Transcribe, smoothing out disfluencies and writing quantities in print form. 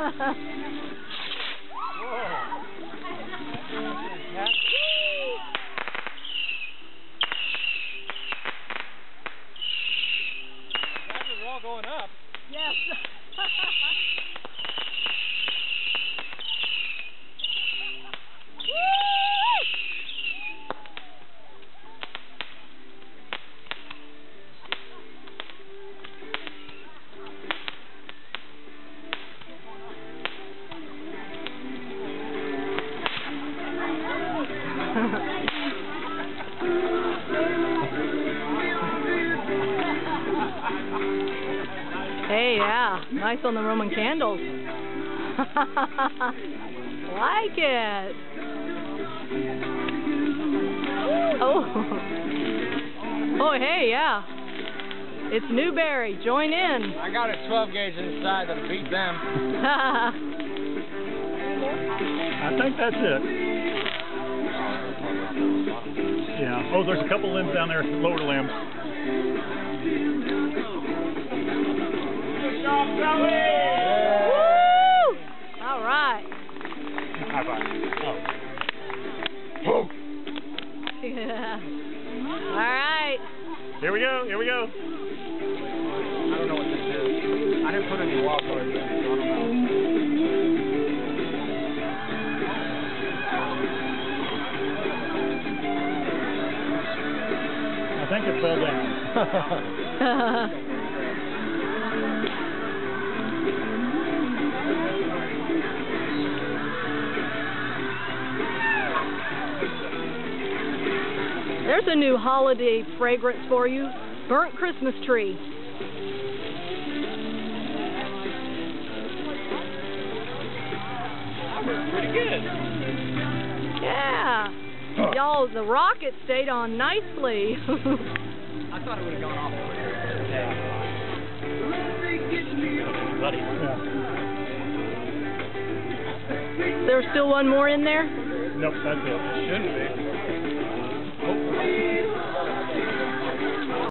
We're all going up. Yes. Hey, yeah, nice on the Roman candles. Like it. Oh. Oh, hey, yeah. It's Newberry. Join in. I got a 12 gauge inside that'll beat them. I think that's it. Yeah. Oh, there's a couple limbs down there, lower limbs. Woo! All right. High five. Oh. Yeah. All right. Here we go. Here we go. I don't know what this is. I didn't put any wall cards in, so I don't know. I think it fell down. There's a new holiday fragrance for you. Burnt Christmas tree. That was pretty good. Yeah. Y'all, the rocket stayed on nicely. I thought it would have gone off over here. Buddy. Yeah. There's still one more in there? Nope, that's it. Shouldn't be. Oh.